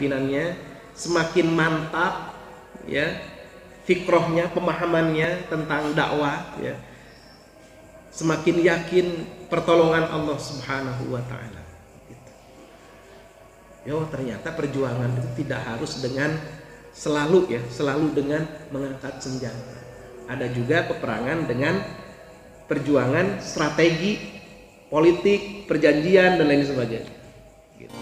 keyakinannya semakin mantap, ya, fikrohnya, pemahamannya tentang dakwah, ya, semakin yakin pertolongan Allah Subhanahu wa Ta'ala. Gitu. Ya, ternyata perjuangan itu tidak harus dengan selalu dengan mengangkat senjata. Ada juga peperangan dengan perjuangan strategi, politik, perjanjian dan lain sebagainya. Gitu.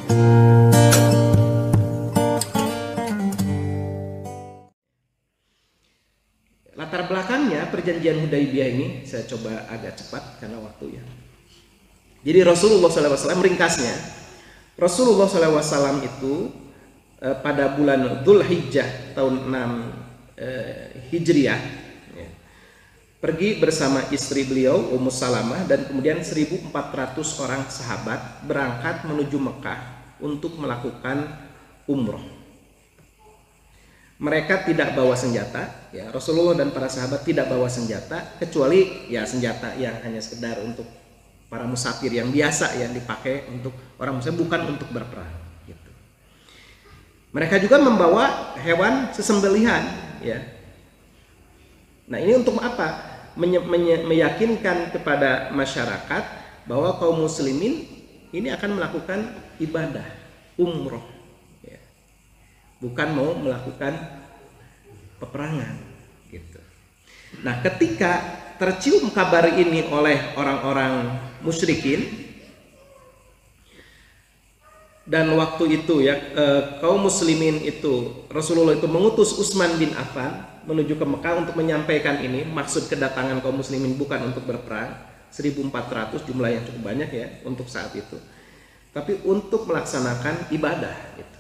Latar belakangnya perjanjian Hudaibiyah ini saya coba agak cepat karena waktu ya. Jadi Rasulullah SAW, ringkasnya, Rasulullah SAW itu pada bulan Dzulhijjah tahun 6 Hijriah ya, pergi bersama istri beliau Ummu Salamah dan kemudian 1.400 orang sahabat berangkat menuju Mekah untuk melakukan umroh. Mereka tidak bawa senjata, ya, Rasulullah dan para sahabat tidak bawa senjata kecuali ya senjata yang hanya sekedar untuk para musafir yang biasa yang dipakai untuk orang musafir, bukan untuk berperang. Gitu. Mereka juga membawa hewan sesembelihan, ya. Nah, ini untuk apa? Meyakinkan kepada masyarakat bahwa kaum muslimin ini akan melakukan ibadah umroh. Bukan mau melakukan peperangan gitu. Nah, ketika tercium kabar ini oleh orang-orang musyrikin, dan waktu itu ya kaum muslimin itu, Rasulullah itu mengutus Utsman bin Affan menuju ke Mekah untuk menyampaikan ini, maksud kedatangan kaum muslimin bukan untuk berperang, 1.400 jumlah yang cukup banyak ya untuk saat itu, tapi untuk melaksanakan ibadah gitu.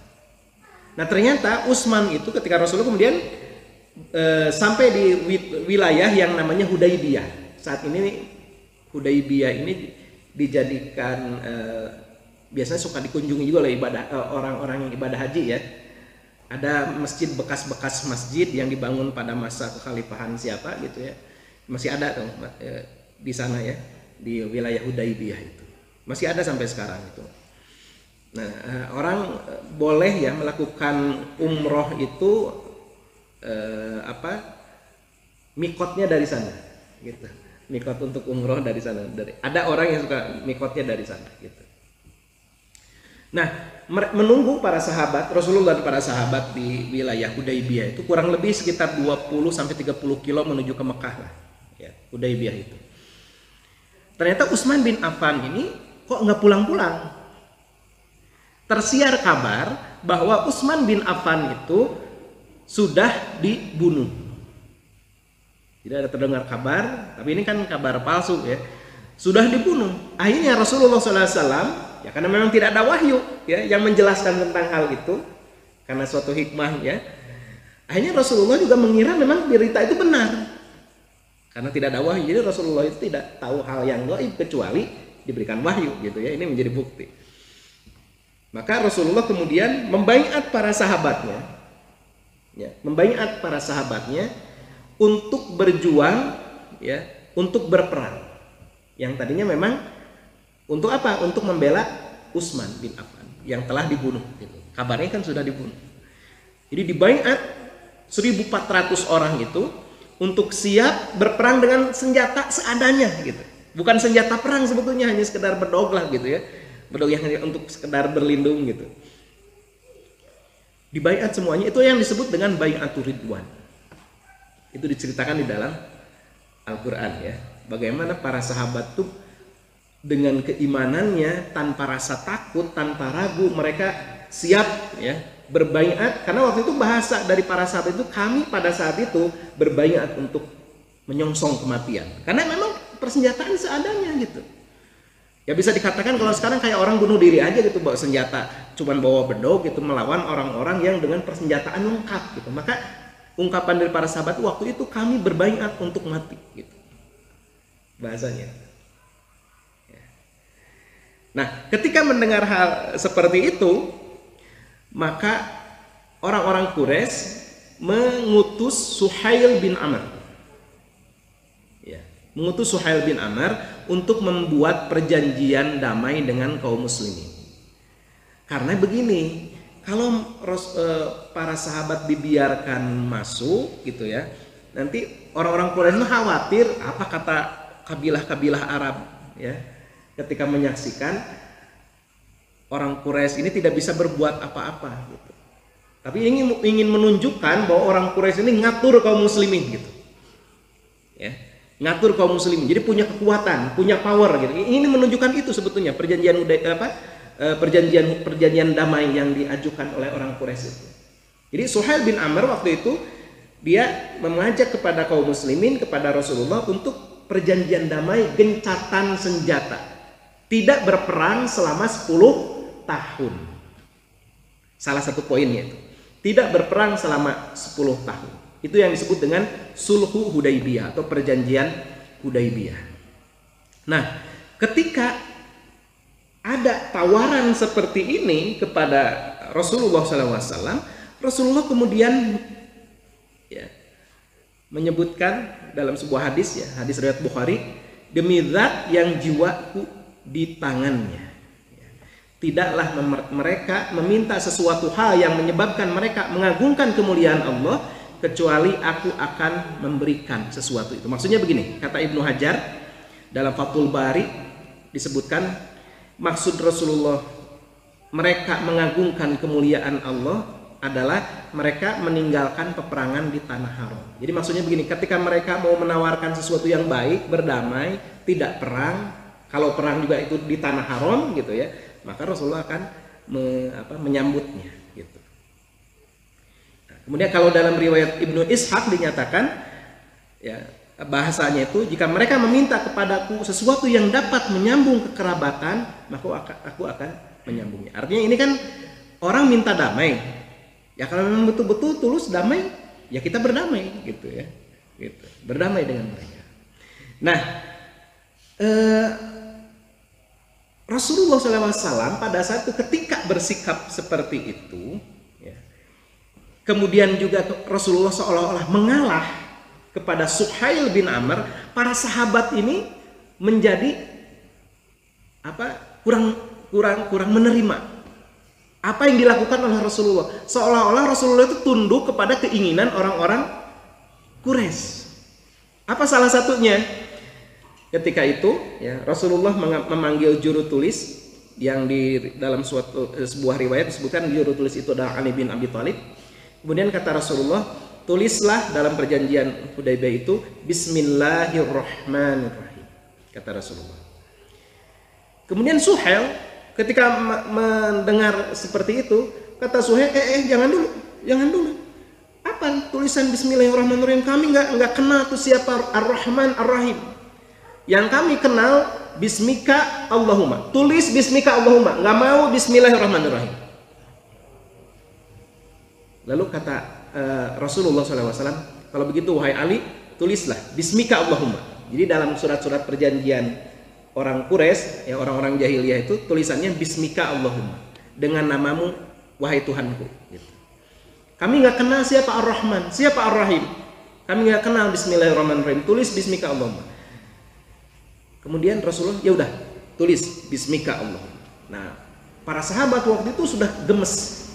Nah, ternyata Utsman itu ketika Rasulullah kemudian sampai di wilayah yang namanya Hudaibiyah. Saat ini Hudaibiyah ini dijadikan biasanya suka dikunjungi juga oleh orang-orang yang ibadah haji ya. Ada masjid, bekas-bekas masjid yang dibangun pada masa kekhalifahan siapa gitu ya. Masih ada tuh di sana ya, di wilayah Hudaibiyah itu. Masih ada sampai sekarang itu. Nah, orang boleh ya melakukan umroh itu mikotnya dari sana, gitu. Mikot untuk umroh dari sana. Ada orang yang suka mikotnya dari sana, gitu. Nah, menunggu para sahabat Rasulullah dan para sahabat di wilayah Hudaibiyah itu kurang lebih sekitar 20-30 kilo menuju ke Mekah lah, ya, Hudaibiyah itu. Ternyata Utsman bin Affan ini kok nggak pulang-pulang. Tersiar kabar bahwa Utsman bin Affan itu sudah dibunuh. Tidak ada terdengar kabar, tapi ini kan kabar palsu ya. Sudah dibunuh. Akhirnya Rasulullah SAW, ya karena memang tidak ada wahyu ya yang menjelaskan tentang hal itu, karena suatu hikmah ya. Akhirnya Rasulullah juga mengira memang berita itu benar. Karena tidak ada wahyu, jadi Rasulullah itu tidak tahu hal yang gaib kecuali diberikan wahyu gitu ya. Ini menjadi bukti. Maka Rasulullah kemudian membaiat para sahabatnya, ya, membaiat para sahabatnya untuk berjuang, ya, untuk berperang. Yang tadinya memang untuk apa? Untuk membela Utsman bin Affan yang telah dibunuh. Gitu. Kabarnya kan sudah dibunuh. Jadi dibaiat 1.400 orang itu untuk siap berperang dengan senjata seadanya, gitu. Bukan senjata perang sebetulnya, hanya sekedar berdoglah gitu ya. Yang untuk sekedar berlindung gitu. Dibaiat semuanya, itu yang disebut dengan baiatur ridwan. Itu diceritakan di dalam Al-Qur'an ya. Bagaimana para sahabat tuh dengan keimanannya tanpa rasa takut, tanpa ragu, mereka siap ya berbaiat, karena waktu itu bahasa dari para sahabat itu, kami pada saat itu berbaiat untuk menyongsong kematian. Karena memang persenjataan seadanya gitu. Ya bisa dikatakan kalau sekarang kayak orang bunuh diri aja gitu, bawa senjata, cuman bawa bedog gitu, melawan orang-orang yang dengan persenjataan lengkap gitu. Maka ungkapan dari para sahabat waktu itu, kami berbaiat untuk mati gitu. Bahasanya. Ya. Nah, ketika mendengar hal seperti itu, maka orang-orang Quraisy mengutus Suhail bin Amr. Ya, mengutus Suhail bin Amr untuk membuat perjanjian damai dengan kaum muslimin. Karena begini, kalau para sahabat dibiarkan masuk gitu ya, nanti orang-orang Quraisy itu khawatir apa kata kabilah-kabilah Arab ya, ketika menyaksikan orang Quraisy ini tidak bisa berbuat apa-apa gitu. Tapi ingin menunjukkan bahwa orang Quraisy ini ngatur kaum muslimin gitu. Ya, ngatur kaum muslimin. Jadi punya kekuatan, punya power gitu. Ini menunjukkan itu sebetulnya perjanjian damai yang diajukan oleh orang Quraisy itu. Jadi Suhail bin Amr waktu itu dia mengajak kepada kaum muslimin, kepada Rasulullah untuk perjanjian damai gencatan senjata. Tidak berperang selama 10 tahun. Salah satu poinnya itu. Tidak berperang selama 10 tahun. Itu yang disebut dengan Sulhu Hudaibiyah atau perjanjian Hudaibiyah. Nah, ketika ada tawaran seperti ini kepada Rasulullah SAW, Rasulullah kemudian ya, menyebutkan dalam sebuah hadis ya, hadis riwayat Bukhari, demi zat yang jiwaku di tangannya, ya, tidaklah mereka meminta sesuatu hal yang menyebabkan mereka mengagungkan kemuliaan Allah kecuali aku akan memberikan sesuatu itu. Maksudnya begini, kata Ibnu Hajar dalam Fathul Bari disebutkan, maksud Rasulullah mereka mengagungkan kemuliaan Allah adalah mereka meninggalkan peperangan di tanah haram. Jadi maksudnya begini, ketika mereka mau menawarkan sesuatu yang baik, berdamai, tidak perang, kalau perang juga itu di tanah haram gitu ya, maka Rasulullah akan menyambutnya gitu. Nah, kemudian kalau dalam riwayat Ibnu Ishaq dinyatakan ya, bahasanya itu, jika mereka meminta kepadaku sesuatu yang dapat menyambung kekerabatan, maka aku akan menyambungnya. Artinya ini kan orang minta damai. Ya kalau memang betul-betul tulus damai, ya kita berdamai gitu ya. Gitu. Berdamai dengan mereka. Nah, Rasulullah SAW pada saat itu ketika bersikap seperti itu, ya, kemudian juga Rasulullah seolah-olah mengalah kepada Suhail bin Amr, para sahabat ini menjadi kurang menerima apa yang dilakukan oleh Rasulullah. Seolah-olah Rasulullah itu tunduk kepada keinginan orang-orang Quraisy. Apa salah satunya? Ketika itu ya, Rasulullah memanggil juru tulis yang di dalam sebuah riwayat disebutkan juru tulis itu adalah Ali bin Abi Thalib. Kemudian kata Rasulullah, tulislah dalam perjanjian Hudaibiyah itu Bismillahirrahmanirrahim, kata Rasulullah. Kemudian Suhail ketika mendengar seperti itu, kata Suhail, jangan dulu. Apa tulisan Bismillahirrahmanirrahim? Kami nggak kenal tuh siapa Ar-Rahman Ar-Rahim. Yang kami kenal Bismika Allahumma. Tulis Bismika Allahumma, nggak mau Bismillahirrahmanirrahim. Lalu kata Rasulullah SAW, kalau begitu wahai Ali, tulislah Bismika Allahumma. Jadi dalam surat-surat perjanjian orang Quraisy, ya orang-orang jahiliyah itu tulisannya Bismika Allahumma, dengan namamu wahai Tuhanku. Gitu. Kami nggak kenal siapa Ar-Rahman, siapa Ar-Rahim. Kami nggak kenal Bismillahirrahmanirrahim. Tulis Bismika Allahumma. Kemudian Rasulullah, ya udah tulis Bismika Allahumma. Nah, para sahabat waktu itu sudah gemes,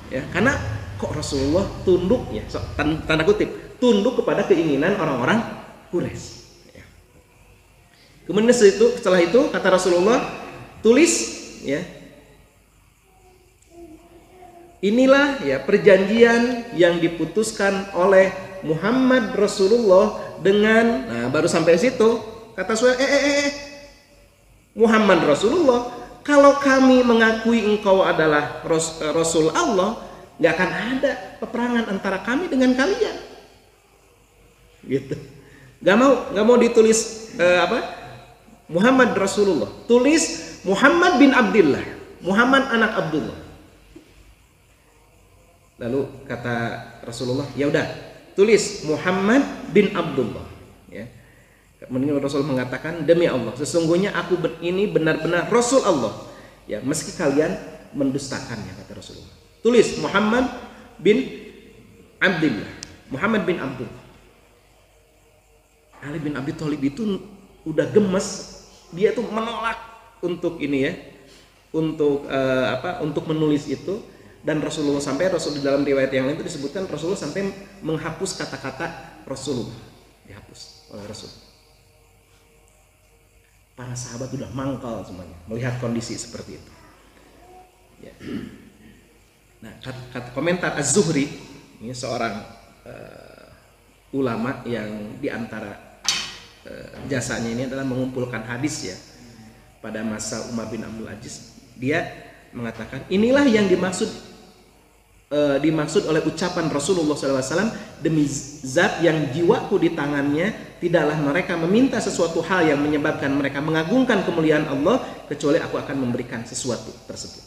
ya karena kok Rasulullah tunduk ya, tanda kutip tunduk kepada keinginan orang-orang Quraisy. Ya. Kemudian setelah itu kata Rasulullah, tulis ya, inilah ya perjanjian yang diputuskan oleh Muhammad Rasulullah dengan, nah baru sampai situ kata Suhail, Muhammad Rasulullah, kalau kami mengakui engkau adalah Rasul Allah, nggak akan ada peperangan antara kami dengan kalian. Gitu. Nggak mau ditulis Muhammad Rasulullah, tulis Muhammad bin Abdullah, Muhammad anak Abdullah. Lalu kata Rasulullah, ya udah tulis Muhammad bin Abdullah. Ya. Kemudian Rasul mengatakan, demi Allah, sesungguhnya aku ini benar-benar Rasul Allah. Ya, meski kalian mendustakannya, kata Rasulullah. Tulis Muhammad bin Abdullah, Muhammad bin Abdullah. Ali bin Abi Thalib itu udah gemes, dia tuh menolak untuk ini ya, untuk untuk menulis itu. Dan Rasulullah di dalam riwayat yang lain itu disebutkan Rasulullah sampai menghapus kata-kata Rasulullah, dihapus oleh Rasul. Para sahabat sudah mangkal semuanya melihat kondisi seperti itu. Ya. Nah, komentar Az-Zuhri, ini seorang ulama yang diantara jasanya ini adalah mengumpulkan hadis ya pada masa Umar bin Abdul Aziz. Dia mengatakan inilah yang dimaksud oleh ucapan Rasulullah SAW, demi zat yang jiwaku di tangannya, tidaklah mereka meminta sesuatu hal yang menyebabkan mereka mengagungkan kemuliaan Allah kecuali aku akan memberikan sesuatu tersebut.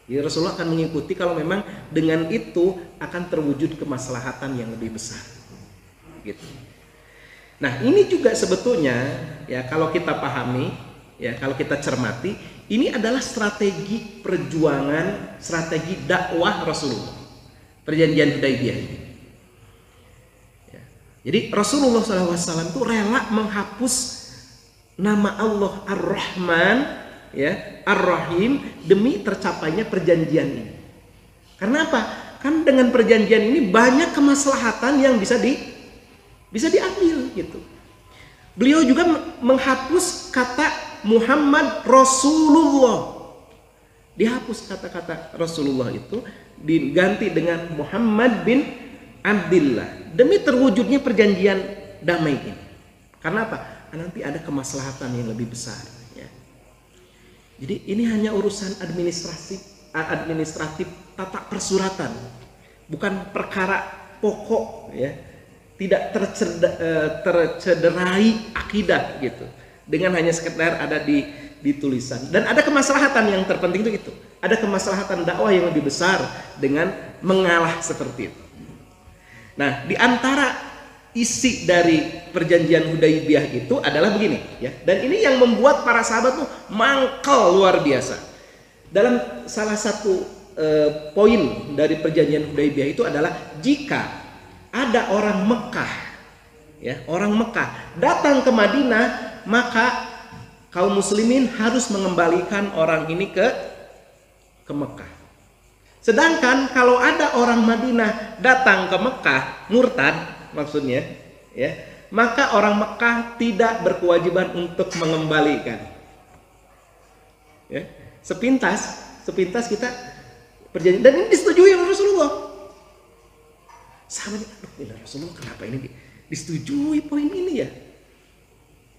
Jadi Rasulullah akan mengikuti kalau memang dengan itu akan terwujud kemaslahatan yang lebih besar. Gitu. Nah, ini juga sebetulnya ya kalau kita pahami, ya kalau kita cermati, ini adalah strategi perjuangan, strategi dakwah Rasulullah. Perjanjian Hudaybiyah ini. Ya. Jadi Rasulullah SAW itu rela menghapus nama Allah Ar-Rahman, ya, Ar-Rahim demi tercapainya perjanjian ini. Karena apa? Kan dengan perjanjian ini banyak kemaslahatan yang bisa diambil gitu. Beliau juga menghapus kata Muhammad Rasulullah. Dihapus kata-kata Rasulullah itu, diganti dengan Muhammad bin Abdillah demi terwujudnya perjanjian damai ini. Karena apa? Karena nanti ada kemaslahatan yang lebih besar ya. Jadi ini hanya urusan administratif tata persuratan, bukan perkara pokok ya. Tidak tercederai akidah gitu dengan hanya sekedar ada di tulisan. Dan ada kemaslahatan yang terpenting itu ada kemaslahatan dakwah yang lebih besar dengan mengalah seperti itu. Nah, di antara isi dari perjanjian Hudaybiyah itu adalah begini ya. Dan ini yang membuat para sahabat tuh mangkal luar biasa. Dalam salah satu poin dari perjanjian Hudaybiyah itu adalah jika ada orang Mekah, ya, orang Mekah datang ke Madinah, maka kaum muslimin harus mengembalikan orang ini ke Mekah. Sedangkan kalau ada orang Madinah datang ke Mekah, murtad maksudnya, ya, maka orang Mekah tidak berkewajiban untuk mengembalikan. Ya, sepintas kita perjanjian, dan ini disetujui oleh Rasulullah. Sahabatnya, aduh Rasulullah kenapa ini disetujui poin ini ya?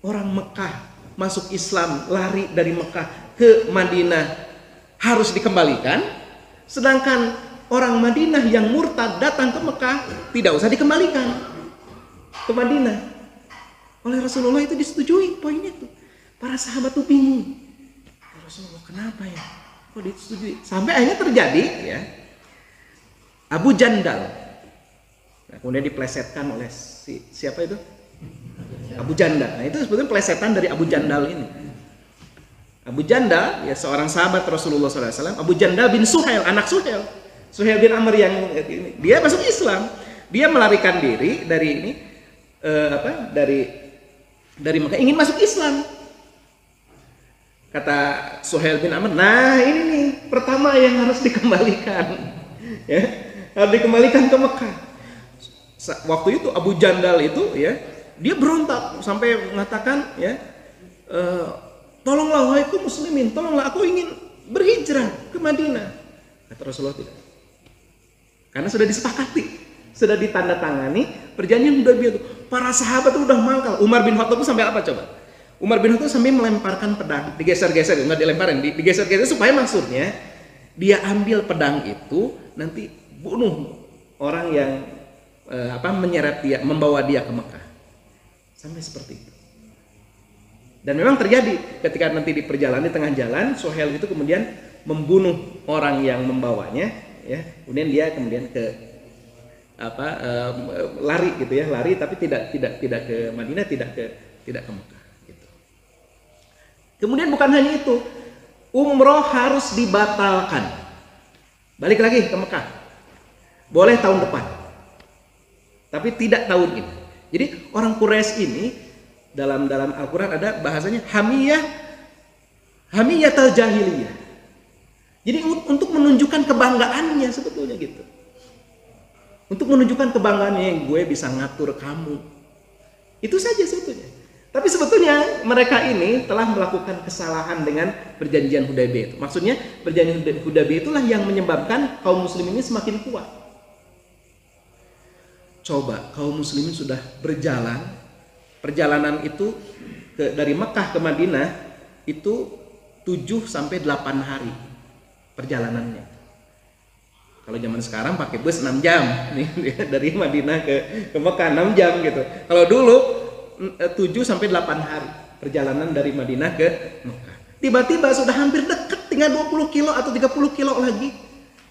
Orang Mekah masuk Islam, lari dari Mekah ke Madinah harus dikembalikan, sedangkan orang Madinah yang murtad datang ke Mekah tidak usah dikembalikan ke Madinah. Oleh Rasulullah itu disetujui poinnya tuh. Para sahabat tuh bingung, Rasulullah kenapa ya kok disetujui? Sampai akhirnya terjadi ya, Abu Jandal. Nah, kemudian diplesetkan oleh siapa itu? Abu Jandal. Nah, itu sebetulnya plesetan dari Abu Jandal ini. Abu Jandal ya seorang sahabat Rasulullah SAW. Abu Jandal bin Suhail, anak Suhail bin Amr yang ini. Dia masuk Islam. Dia melarikan diri dari ini dari Mekah, ingin masuk Islam. Kata Suhail bin Amr, nah ini nih pertama yang harus dikembalikan. Ya, harus dikembalikan ke Mekah. Waktu itu Abu Jandal itu ya, dia berontak sampai mengatakan ya, tolonglah wahai kaum muslimin, tolonglah aku ingin berhijrah ke Madinah. Kata Rasulullah tidak. Karena sudah disepakati, sudah ditandatangani perjanjian Hudaybiyah itu. Para sahabat itu udah mangkal. Umar bin Khattab itu sampai apa coba? Umar bin Khattab sampai melemparkan pedang, digeser-geser, enggak dilemparin, digeser-geser supaya maksudnya dia ambil pedang itu nanti bunuh orang yang menyeret dia, membawa dia ke Mekah. Sampai seperti itu. Dan memang terjadi ketika nanti di perjalanan, di tengah jalan, Suhail itu kemudian membunuh orang yang membawanya, ya. Kemudian dia lari gitu ya, lari tapi tidak ke Madinah, tidak ke Mekah gitu. Kemudian bukan hanya itu, umroh harus dibatalkan. Balik lagi ke Mekah. Boleh tahun depan. Tapi tidak tahun ini. Jadi orang Quraisy ini dalam Al-Quran ada bahasanya hamiyatul jahiliyah. Jadi untuk menunjukkan kebanggaannya sebetulnya gitu. Untuk menunjukkan kebanggaannya, gue bisa ngatur kamu. Itu saja sebetulnya. Tapi sebetulnya mereka ini telah melakukan kesalahan dengan perjanjian Hudaybiyah itu. Maksudnya perjanjian Hudaybiyah itulah yang menyebabkan kaum muslimin ini semakin kuat. Coba kaum muslimin sudah berjalan, perjalanan itu dari Mekah ke Madinah itu 7 sampai 8 hari perjalanannya. Kalau zaman sekarang pakai bus 6 jam nih dari Madinah ke Mekah 6 jam gitu. Kalau dulu 7 sampai 8 hari perjalanan dari Madinah ke Mekah. Tiba-tiba sudah hampir dekat, tinggal 20 kilo atau 30 kilo lagi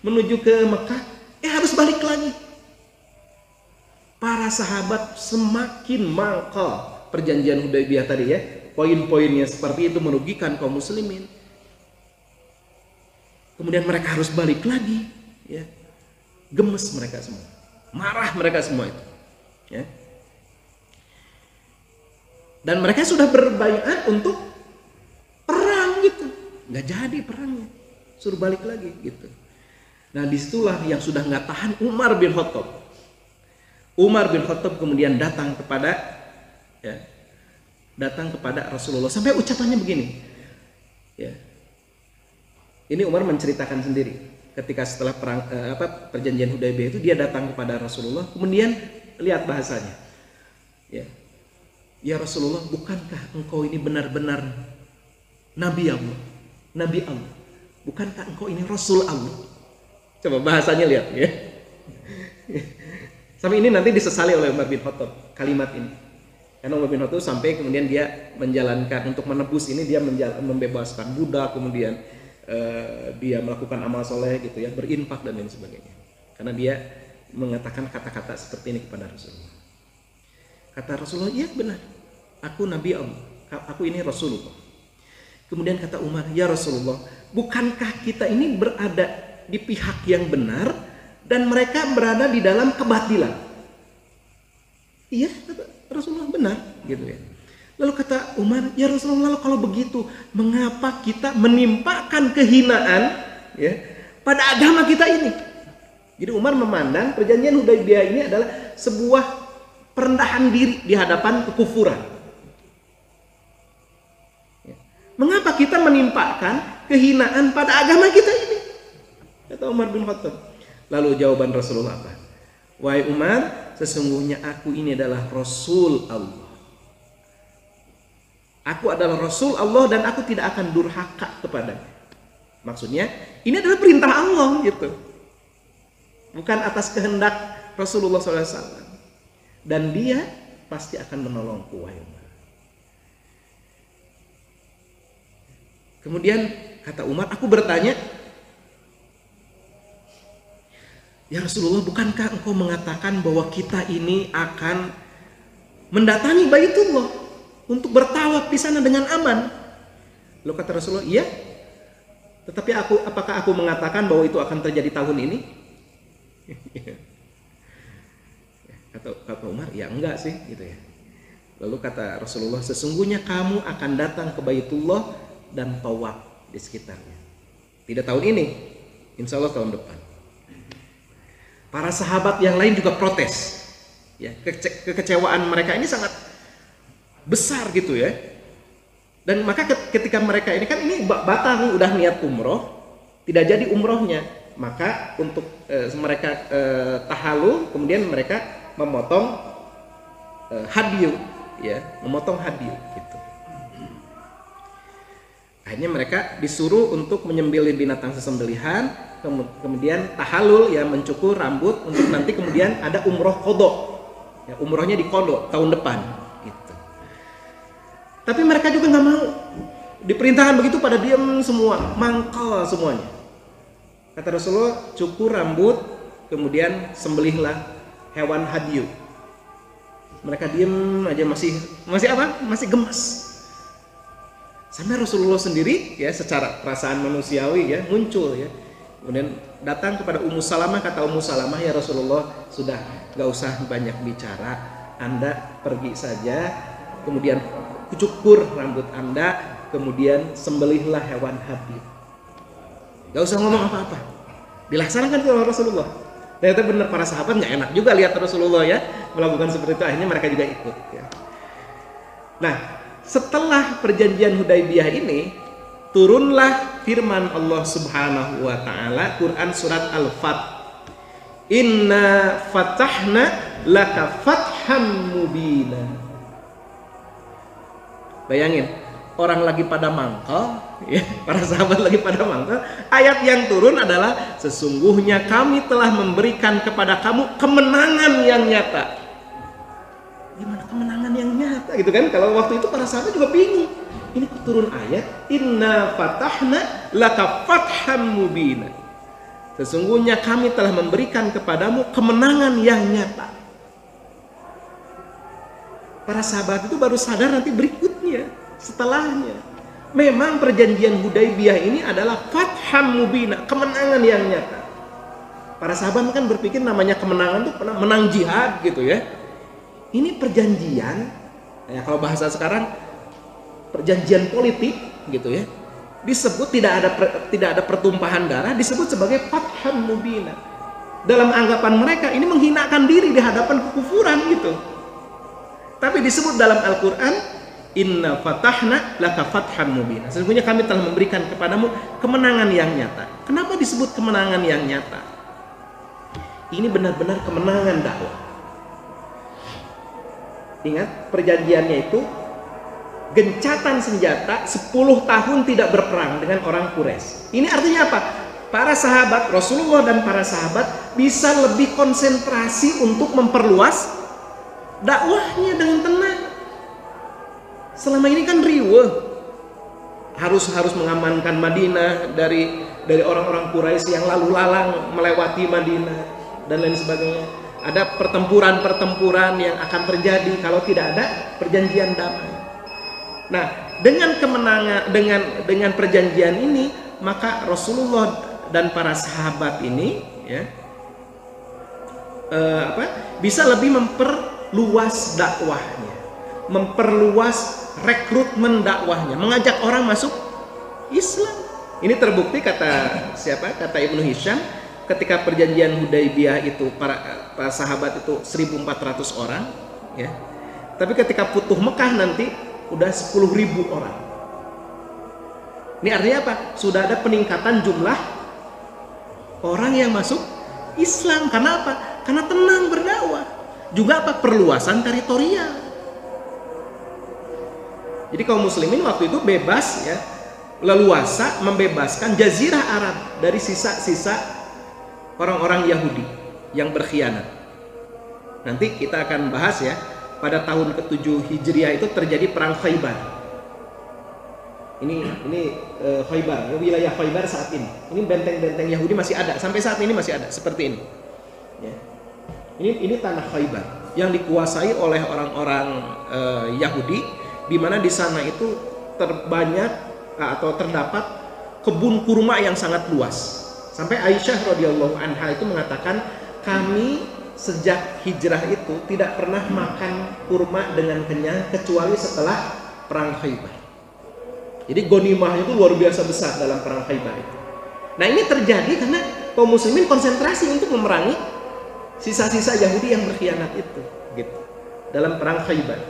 menuju ke Mekah, harus balik lagi. Para sahabat semakin mangkal perjanjian Hudaybiyah tadi ya. Poin-poinnya seperti itu merugikan kaum muslimin. Kemudian mereka harus balik lagi ya. Gemes mereka semua. Marah mereka semua itu. Ya. Dan mereka sudah berbaiat untuk perang gitu. Nggak jadi perangnya. Suruh balik lagi gitu. Nah disitulah yang sudah nggak tahan Umar bin Khattab. Umar bin Khattab kemudian datang kepada Rasulullah. Sampai ucapannya begini. Ya. Ini Umar menceritakan sendiri. Ketika setelah perang perjanjian Hudaybiyah itu dia datang kepada Rasulullah. Kemudian lihat bahasanya. Ya Rasulullah, bukankah engkau ini benar-benar Nabi Allah? Nabi Allah. Bukankah engkau ini Rasul Allah? Coba bahasanya lihat ya. Sampai ini nanti disesali oleh Umar bin Khattab kalimat ini. Karena Umar bin Khattab sampai kemudian dia menjalankan untuk menebus ini, dia membebaskan budak, kemudian dia melakukan amal soleh gitu ya, berinfak dan lain sebagainya. Karena dia mengatakan kata-kata seperti ini kepada Rasulullah. Kata Rasulullah, iya benar, aku Nabi Allah, aku ini Rasulullah. Kemudian kata Umar, ya Rasulullah, bukankah kita ini berada di pihak yang benar dan mereka berada di dalam kebatilan? Iya, kata Rasulullah, benar gitu ya. Lalu kata Umar, ya Rasulullah, kalau begitu mengapa kita menimpakan kehinaan ya pada agama kita ini? Jadi Umar memandang perjanjian Hudaybiyah ini adalah sebuah perendahan diri di hadapan kekufuran. Mengapa kita menimpakan kehinaan pada agama kita ini? Kata Umar bin Khattab. Lalu jawaban Rasulullah apa? Wahai Umar, sesungguhnya aku ini adalah Rasul Allah. Aku adalah Rasul Allah dan aku tidak akan durhaka kepadanya. Maksudnya ini adalah perintah Allah gitu. Bukan atas kehendak Rasulullah SAW. Dan dia pasti akan menolongku, wahai Umar. Kemudian kata Umar, aku bertanya, ya Rasulullah, bukankah engkau mengatakan bahwa kita ini akan mendatangi Baitullah untuk bertawaf di sana dengan aman? Lalu kata Rasulullah, iya. Tetapi apakah aku mengatakan bahwa itu akan terjadi tahun ini? Kata Umar, ya enggak sih gitu ya. Lalu kata Rasulullah, sesungguhnya kamu akan datang ke Baitullah dan tawaf di sekitarnya. Tidak tahun ini, insya Allah tahun depan. Para sahabat yang lain juga protes. Ya, kekecewaan mereka ini sangat besar gitu ya. Dan maka ketika mereka ini kan ini batal nih, udah niat umroh, tidak jadi umrohnya, maka untuk mereka tahalul, kemudian mereka memotong hadyu, ya, memotong hadyu gitu. Akhirnya mereka disuruh untuk menyembelih binatang sesembelihan, kemudian tahalul, ya, mencukur rambut untuk nanti kemudian ada umroh qodho, ya, umrohnya di qodho tahun depan gitu. Tapi mereka juga nggak mau, diperintahkan begitu pada diam semua, mangkal semuanya. Kata Rasulullah, cukur rambut, kemudian sembelihlah hewan hadyu. Mereka diam aja, masih gemas. Sampai Rasulullah sendiri, ya, secara perasaan manusiawi, ya, muncul, ya. Kemudian datang kepada Ummu Salamah, kata Ummu Salamah, ya Rasulullah, sudah gak usah banyak bicara, Anda pergi saja, kemudian cukur rambut Anda, kemudian sembelihlah hewan hadyu. Gak usah ngomong apa-apa, dilaksanakan oleh Rasulullah. Ternyata benar, para sahabat nggak enak juga lihat Rasulullah ya melakukan seperti itu, akhirnya mereka juga ikut ya. Nah, setelah perjanjian Hudaybiyah ini turunlah firman Allah Subhanahu wa taala, Quran surat Al-Fath. Inna fatahna laka fatham mubina. Bayangin, orang lagi pada mangkal ya, para sahabat lagi pada mangkal, ayat yang turun adalah sesungguhnya kami telah memberikan kepada kamu kemenangan yang nyata. Gimana kemenangan yang nyata gitu kan? Kalau waktu itu para sahabat juga bingung. Ini turun ayat inna fatahna laka fatham mubina. Sesungguhnya kami telah memberikan kepadamu kemenangan yang nyata. Para sahabat itu baru sadar nanti berikutnya, setelahnya. Memang perjanjian Hudaybiyah ini adalah fatham mubina, kemenangan yang nyata. Para sahabat kan berpikir namanya kemenangan itu pernah menang jihad gitu ya. Ini perjanjian, ya kalau bahasa sekarang perjanjian politik gitu ya. Disebut tidak ada pertumpahan darah, disebut sebagai fatham mubina. Dalam anggapan mereka ini menghinakan diri di hadapan kekufuran gitu. Tapi disebut dalam Al-Qur'an inna fatahna laka fatham mubina. Sesungguhnya kami telah memberikan kepadamu kemenangan yang nyata. Kenapa disebut kemenangan yang nyata? Ini benar-benar kemenangan dakwah. Ingat perjanjiannya itu gencatan senjata 10 tahun tidak berperang dengan orang Quraisy. Ini artinya apa? Para sahabat Rasulullah dan para sahabat bisa lebih konsentrasi untuk memperluas dakwahnya dengan tenang. Selama ini kan riweh, harus mengamankan Madinah dari orang-orang Quraisy yang lalu lalang melewati Madinah dan lain sebagainya. Ada pertempuran yang akan terjadi kalau tidak ada perjanjian damai. Nah, dengan kemenangan, dengan perjanjian ini, maka Rasulullah dan para sahabat ini ya bisa lebih memperluas dakwahnya, memperluas rekrutmen dakwahnya, mengajak orang masuk Islam. Ini terbukti kata Ibnu Hisham, ketika perjanjian Hudaybiyah itu para sahabat itu 1.400 orang ya. Tapi ketika Futuh Mekah nanti udah 10.000 orang. Ini artinya apa? Sudah ada peningkatan jumlah orang yang masuk Islam. Karena apa? Karena tenang berdakwah. Juga apa? Perluasan teritorial. Jadi kaum muslimin waktu itu bebas ya, leluasa membebaskan Jazirah Arab dari sisa-sisa orang-orang Yahudi yang berkhianat. Nanti kita akan bahas ya. Pada tahun ke-7 Hijriah itu terjadi perang Khaybar. Ini Khaybar, wilayah Khaybar saat ini. Ini benteng-benteng Yahudi masih ada, sampai saat ini masih ada seperti ini. Ya. Ini tanah Khaybar yang dikuasai oleh orang-orang Yahudi, di mana di sana itu terbanyak atau terdapat kebun kurma yang sangat luas. Sampai Aisyah radhiyallahu anha itu mengatakan, kami sejak hijrah itu tidak pernah makan kurma dengan kenyang kecuali setelah perang Khaybar. Jadi ghanimahnya itu luar biasa besar dalam perang Khaybar itu. Nah, ini terjadi karena kaum muslimin konsentrasi untuk memerangi sisa-sisa Yahudi yang berkhianat itu gitu. Dalam perang Khaybar.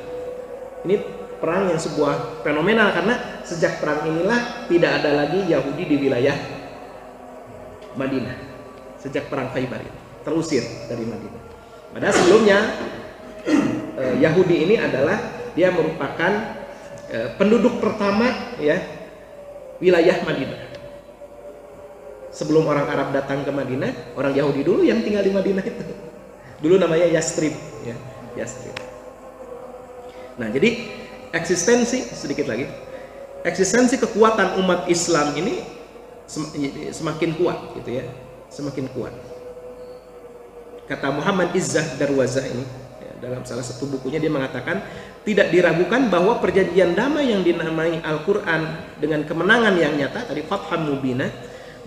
Ini perang yang sebuah fenomenal karena sejak perang inilah tidak ada lagi Yahudi di wilayah Madinah. Sejak perang Khaybar itu terusir dari Madinah. Padahal sebelumnya Yahudi ini adalah dia merupakan penduduk pertama ya wilayah Madinah. Sebelum orang Arab datang ke Madinah, orang Yahudi dulu yang tinggal di Madinah itu. Dulu namanya Yastrib ya, Yastrib. Nah, jadi eksistensi kekuatan umat Islam ini semakin kuat gitu ya, semakin kuat. Kata Muhammad Izzah Darwazah ini ya, dalam salah satu bukunya dia mengatakan tidak diragukan bahwa perjanjian damai yang dinamai Al-Quran dengan kemenangan yang nyata tadi Fatham Mubina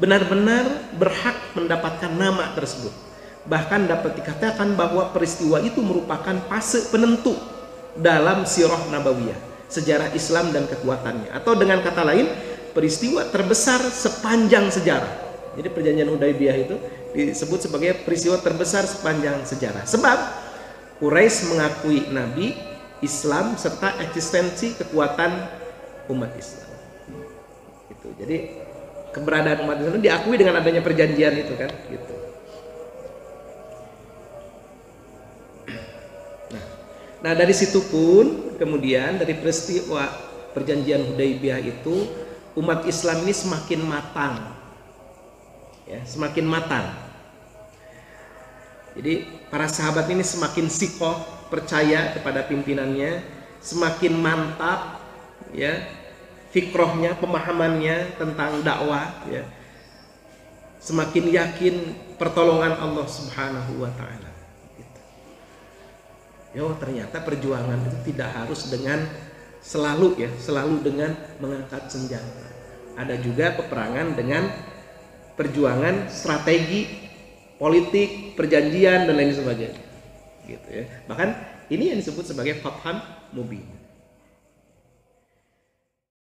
benar-benar berhak mendapatkan nama tersebut. Bahkan dapat dikatakan bahwa peristiwa itu merupakan fase penentu dalam sirah nabawiyah, sejarah Islam dan kekuatannya. Atau dengan kata lain, peristiwa terbesar sepanjang sejarah. Jadi perjanjian Hudaybiyah itu disebut sebagai peristiwa terbesar sepanjang sejarah. Sebab Quraisy mengakui Nabi, Islam, serta eksistensi kekuatan umat Islam. Gitu. Jadi keberadaan umat Islam diakui dengan adanya perjanjian itu kan, gitu. Nah dari situ pun kemudian dari peristiwa perjanjian Hudaybiyah itu umat Islam ini semakin matang, ya, semakin matang. Jadi para sahabat ini semakin sikoh, percaya kepada pimpinannya, semakin mantap, ya, fikrohnya, pemahamannya tentang dakwah, ya, semakin yakin pertolongan Allah Subhanahu wa Ta'ala. Ya, ternyata perjuangan itu tidak harus dengan selalu dengan mengangkat senjata. Ada juga peperangan dengan perjuangan strategi, politik, perjanjian dan lain sebagainya. Gitu ya. Bahkan ini yang disebut sebagai Fathun Mubin.